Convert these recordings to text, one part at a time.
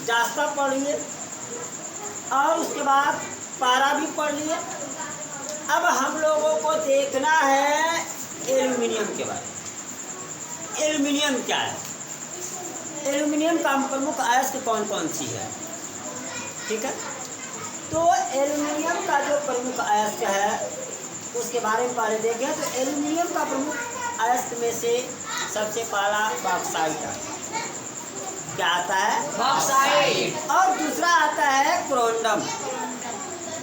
जास्ता पढ़ लिए और उसके बाद पारा भी पढ़ लिए। अब हम लोगों को देखना है एल्युमिनियम के बारे में। एल्युमिनियम क्या है? एल्युमिनियम का प्रमुख अयस्क कौन कौन सी है? ठीक है, तो एल्युमिनियम का जो प्रमुख अयस्क है उसके बारे में पहले देखें। तो एल्युमिनियम का प्रमुख अयस्क में से सबसे पहला बॉक्साइट है। क्या आता है? बॉक्साइट। और दूसरा आता है क्रोंडम।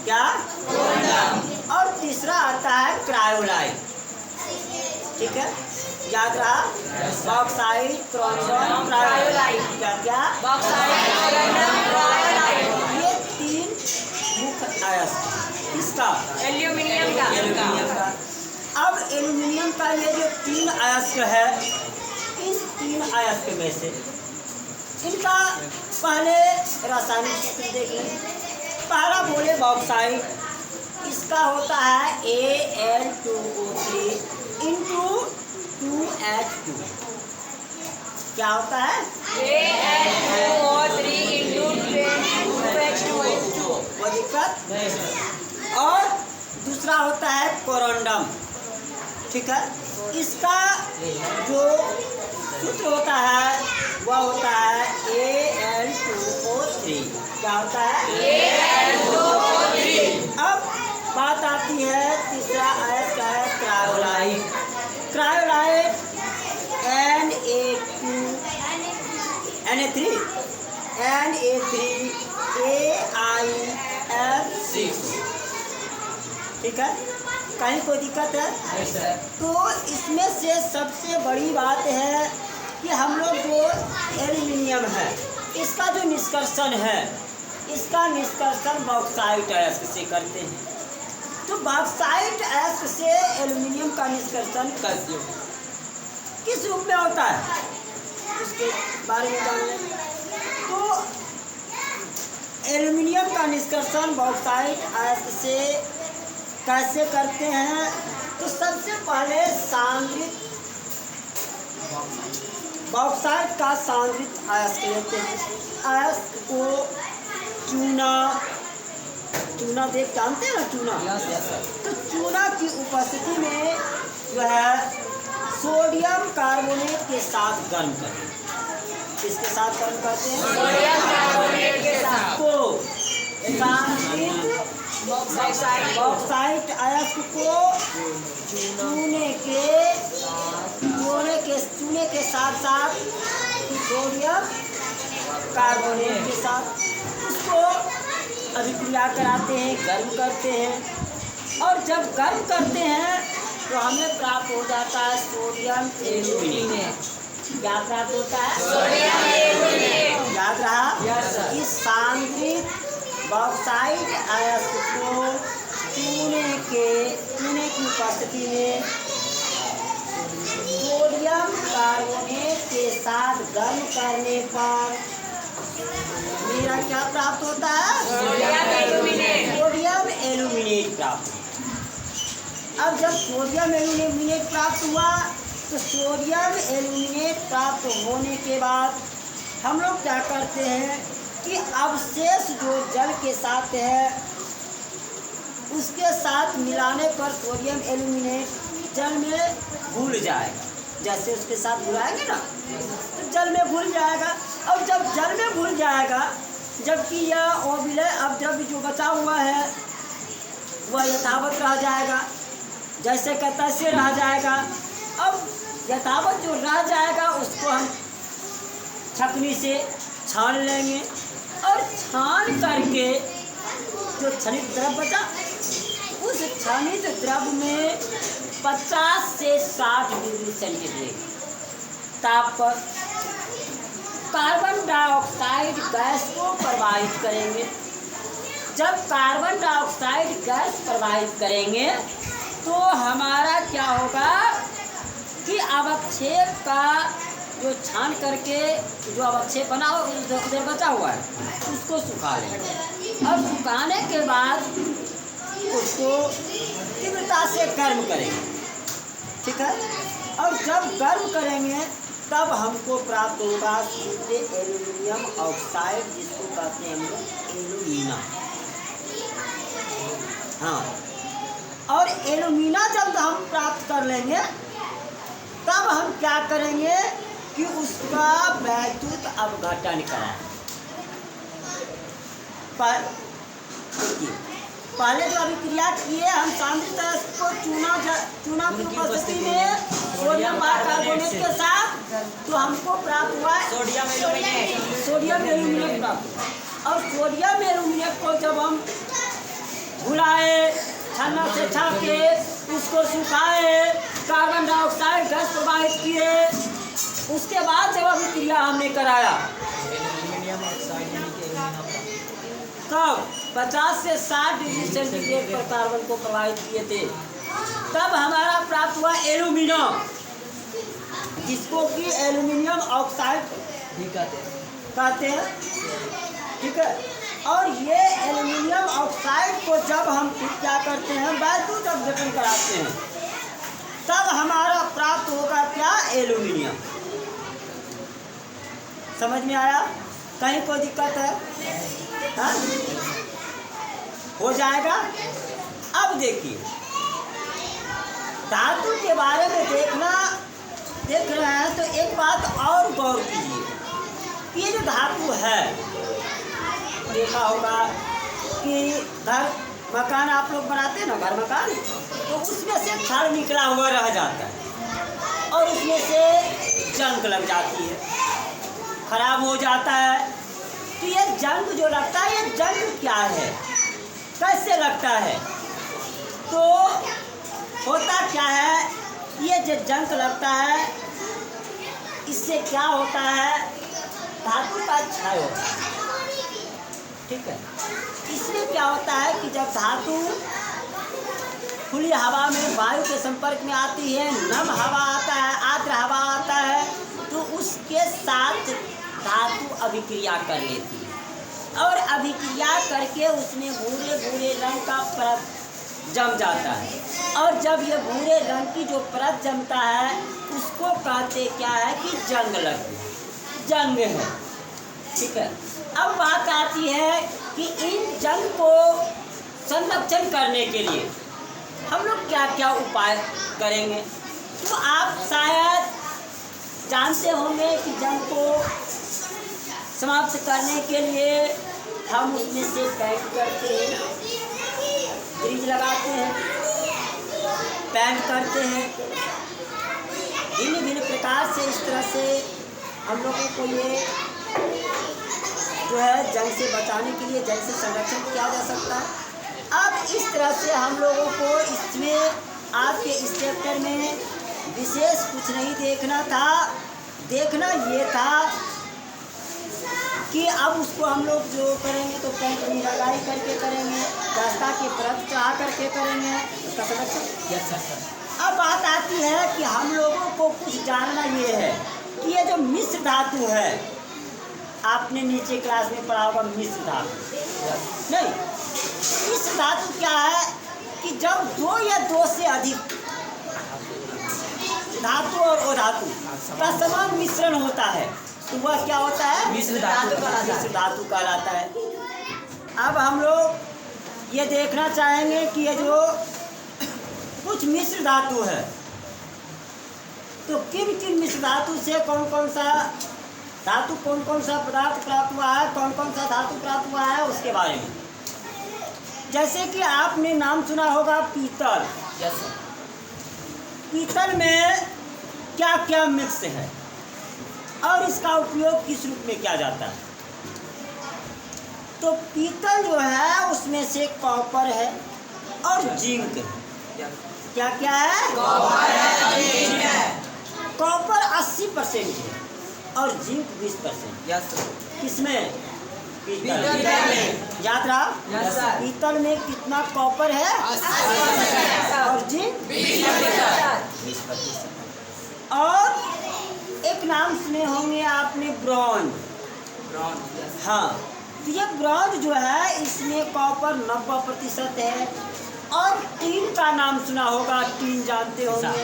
क्या? क्रोंडम। और तीसरा आता है क्रायोलाइट। ठीक है, याद रहा? Bauxite, corundum, cryolite. क्या क्या? Bauxite, corundum, cryolite. ये तीन मुख्य अयस्क। किसका? एल्यूमिनियम का। एल्युमिनियम का। अब एल्युमिनियम का ये जो तीन अयस्क है, इन तीन अयस्क में से इनका पहले रासायनिक सूत्र देख लें। पहला बोले बॉक्साइट, इसका होता है Al2O3 इंटू 2H2। क्या होता है? Al2O3 into 2H2। वो दिक्कत। और दूसरा होता है कोरोंडम। ठीक है, इसका जो सूत्र होता है वह होता है Al2O3। क्या होता है? Al2O3। अब बात आती है तीसरा अयस्क है क्रायोलाइट। क्रायोलाइट Na3 ठीक है, कहीं कोई दिक्कत है? तो इसमें से सबसे बड़ी बात है कि हम लोग जो एल्युमिनियम है इसका जो निष्कर्षण है, इसका निष्कर्षण बॉक्साइट अयस्क से करते हैं। तो बॉक्साइट अयस्क से एल्युमिनियम का निष्कर्षण कैसे होता है, किस रूप में होता है, उसके बारे में जान लें। तो एल्युमिनियम का निष्कर्षण बॉक्साइट अयस्क से कैसे करते हैं? तो सबसे पहले सांद्रित बॉक्साइट का सांद्रित अयस्क लेते हैं। अयस्क को चूना देख जानते हैं ना, चूना। तो चूना की उपस्थिति में जो है सोडियम कार्बोनेट के साथ गर्म करते हैं। किसके साथ गर्म करते हैं? सोडियम कार्बोनेट के साथ। को सांद्रित बॉक्साइट अयस्क को चूने के साथ साथ सोडियम कार्बोनेट के साथ उसको अभिक्रिया कराते हैं, गर्म करते हैं। और जब गर्म करते हैं तो हमें प्राप्त हो जाता है सोडियम एल्यूमिनेट। क्या प्राप्त होता है? Sodium aluminate. याद रहा? इस सांद्रित बॉक्साइट अयस्क को चूने की उपस्थिति में सोडियम कार्बोनेट के साथ गर्म करने पर मेरा क्या प्राप्त होता है? Sodium aluminate. सोडियम एल्यूमिनेट प्राप्त। अब जब सोडियम एल्यूमिनेट प्राप्त हुआ तो सोडियम एल्यूमिनेट प्राप्त होने के बाद हम लोग क्या करते हैं कि अवशेष जो जल के साथ है उसके साथ मिलाने पर सोडियम एल्यूमिनेट जल में घुल जाएगा। जैसे उसके साथ घुलाएंगे ना तो जल में घुल जाएगा। और जब जल में घुल जाएगा, जबकि यह ओविलय अपद्रव्य जो बचा हुआ है वह यथावत रह जाएगा, जैसे का तैसे रह जाएगा। अब यथावत जो रह जाएगा उसको हम छकनी से छान लेंगे और छान करके जो क्षणिक द्रव बचा उस क्षणिक द्रव में 50 से 60 डिग्री सेंटीग्रेड ताप पर कार्बन डाइऑक्साइड गैस को प्रवाहित करेंगे। जब कार्बन डाइऑक्साइड गैस प्रवाहित करेंगे तो हमारा क्या होगा कि अवक्षेप का जो छान करके जो अवक्षेप बना हो उधर बचा हुआ है उसको सुखा लेंगे। और सुखाने के बाद उसको तीव्रता से गर्म करेंगे। ठीक है, और जब गर्म करेंगे तब हमको प्राप्त होगा शुद्ध एल्यूमिनियम एल्युमिनियम ऑक्साइड, जिसको कहते हैं हम लोग एल्यूमिना। हाँ, और एल्यूमिना जब हम प्राप्त कर लेंगे तब हम क्या करेंगे कि उसका वैद्युत अपघटन कराएं। पर देखिए, पहले जो अभिक्रिया किए हम सांद्रता को चूना की उपस्थिति में सोडियम बाइकार्बोनेट के साथ, तो हमको प्राप्त हुआ सोडियम एल्यूमिनेट प्राप्त हुआ। और सोडियम एल्यूमिनेट को जब हम घुलाए, छन्ना से छाके, उसको सुखाए, कार्बन डाइऑक्साइड गैस प्रवाहित किए, उसके बाद जब अभिक्रिया हमने कराया तब 50 से 60 डिग्री सेंटीग्रेड पर कार्बन को प्रवाहित किए थे, तब हमारा प्राप्त हुआ एल्यूमिनियम, जिसको कि एल्यूमिनियम ऑक्साइड कहते हैं। ठीक है, और ये एल्यूमिनियम ऑक्साइड को जब हम फिर क्या करते हैं, वैद्युत अपघटन कराते हैं, तब हमारा प्राप्त होगा क्या, एल्यूमिनियम। समझ में आया? कहीं कोई दिक्कत है? हाँ? हो जाएगा। अब देखिए, धातु के बारे में देख रहे हैं तो एक बात और गौर कीजिए। ये जो धातु है, देखा होगा कि घर मकान आप लोग बनाते हैं ना, घर मकान, तो उसमें से छड़ निकला हुआ रह जाता है और उसमें से जंग लग जाती है, खराब हो जाता है। तो ये जंग जो लगता है, ये जंग क्या है, कैसे लगता है? तो होता क्या है, ये जो जंग लगता है, इससे क्या होता है, धातु का क्षय होता है। ठीक है, इसमें क्या होता है कि जब धातु खुली हवा में वायु के संपर्क में आती है, नम हवा आता है, आर्द्र हवा आता है, तो उसके साथ धातु अभिक्रिया कर लेती है और अभिक्रिया करके उसमें भूरे भूरे रंग का परत जम जाता है। और जब ये भूरे रंग की जो परत जमता है, उसको कहते क्या है कि जंग लगी, जंग है। ठीक है, अब बात आती है कि इन जंग को संरक्षण करने के लिए हम लोग क्या क्या उपाय करेंगे। तो आप शायद जानते होंगे कि जंग को समाप्त करने के लिए हम उसमें से पैक करते हैं, फ्रिज लगाते हैं, पैक करते हैं, भिन्न भिन्न प्रकार से। इस तरह से हम लोगों को ये जो है जंग से बचाने के लिए, जंग से संरक्षण किया जा सकता है। अब इस तरह से हम लोगों को इसमें आज के इस चैप्टर में विशेष कुछ नहीं देखना था। देखना ये था कि अब उसको हम लोग जो करेंगे तो पेंट निरालाई करके करेंगे, रास्ता की परत चढ़ा करके करेंगे उसका संरक्षण। अब बात आती है कि हम लोगों को कुछ जानना ये है कि ये जो मिश्र धातु है, आपने नीचे क्लास में पढ़ा होगा मिश्र धातु, नहीं? मिश्र धातु क्या है कि जब दो या दो से अधिक धातु और अधातु का समान मिश्रण होता है तो वह क्या होता है, मिश्र धातु कहलाता है। अब हम लोग ये देखना चाहेंगे कि ये जो कुछ मिश्र धातु है, तो किन किन मिश्र धातु से कौन कौन सा धातु, कौन कौन सा पदार्थ प्राप्त हुआ है, कौन कौन सा धातु प्राप्त हुआ है, उसके बारे में। जैसे कि आपने नाम सुना होगा पीतल। पीतल में क्या क्या मिक्स है और इसका उपयोग किस रूप में किया जाता है। तो पीतल जो है उसमें से कॉपर है और जिंक है। क्या क्या है? कॉपर 80% है और जिंक 20%। किसमें? पीतल में। याद रहा, पीतल में कितना कॉपर है? 80% और जिंक 20%। और एक नाम सुने होंगे आपने, ब्रॉन्ज। हाँ, तो ये ब्रॉन्ज जो है इसमें कॉपर 90% है। और टीन का नाम सुना होगा, टीन जानते होंगे,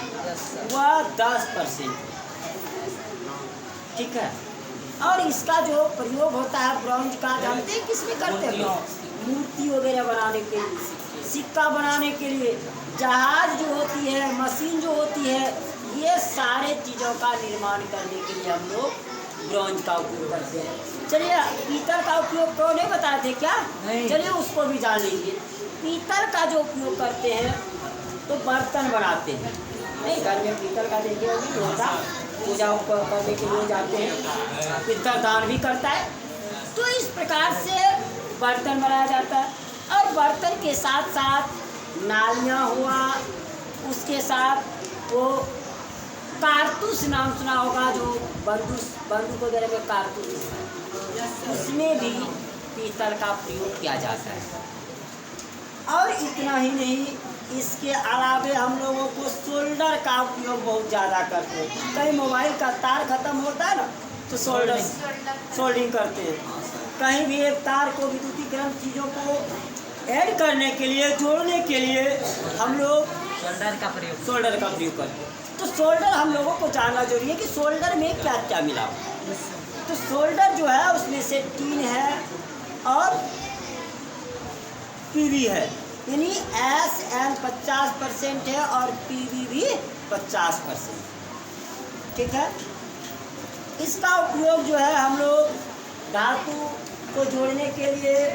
वह 10%। ठीक है, और इसका जो प्रयोग होता है ब्रॉन्ज का, जानते हैं किसमें करते हैं लोग? मूर्ति वगैरह बनाने के लिए, सिक्का बनाने के लिए, जहाज जो होती है, मशीन जो होती है, ये सारे चीज़ों का निर्माण करने के लिए हम लोग ब्रॉन्ज का उपयोग करते हैं। चलिए, पीतल का उपयोग तो नहीं बताए थे क्या? चलिए उसको भी जान लीजिए। पीतल का जो उपयोग करते हैं तो बर्तन बनाते हैं, नहीं घर में पीतल का देखिए नहीं होता, पूजा करने के लिए जाते हैं, पितर दान भी करता है। तो इस प्रकार से बर्तन बनाया जाता है। और बर्तन के साथ साथ नालियाँ हुआ, उसके साथ वो कारतूस, नाम सुना होगा, जो बंदूक वगैरह में कारतूस, उसमें भी पीतल का प्रयोग किया जाता है। और इतना ही नहीं, इसके अलावे हम लोगों को सोल्डर का उपयोग बहुत ज़्यादा करते हैं। कहीं मोबाइल का तार खत्म होता है ना, तो सोल्डिंग करते हैं। कहीं भी एक तार को विद्युतीकरण चीज़ों को ऐड करने के लिए, जोड़ने के लिए हम लोग सोल्डर का प्रयोग करते हैं। तो सोल्डर हम लोगों को जानना जरूरी है कि सोल्डर में क्या क्या मिला हो। तो सोल्डर जो है उसमें से टीन है और पीवी है, यानी SN 50% है और PV भी 50%। ठीक है, इसका उपयोग जो है हम लोग धातु को जोड़ने के लिए,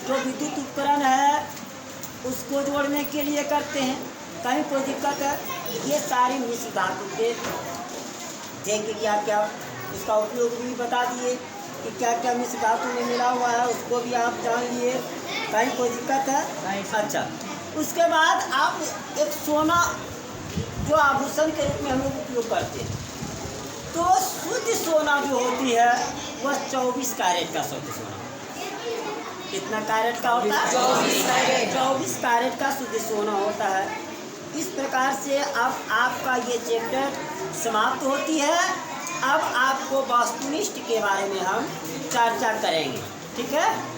जो विद्युत उपकरण है उसको जोड़ने के लिए करते हैं। कहीं कोई दिक्कत है, ये सारी मिश्र धातु के देखिए क्या क्या उसका उपयोग भी बता दिए कि क्या क्या मिश्र धातु में मिला हुआ है, उसको भी आप जान लिए। कहीं कोई दिक्कत है? अच्छा, उसके बाद आप एक सोना जो आभूषण के रूप में हम लोग उपयोग करते हैं, तो शुद्ध सोना जो होती है वह 24 कैरेट का शुद्ध सोना। कितना कैरेट का होता है? 24 कैरेट का शुद्ध सोना होता है। इस प्रकार से अब आपका ये चैप्टर समाप्त होती है। अब आपको वास्तुनिष्ठ के बारे में हम चर्चा करेंगे। ठीक है।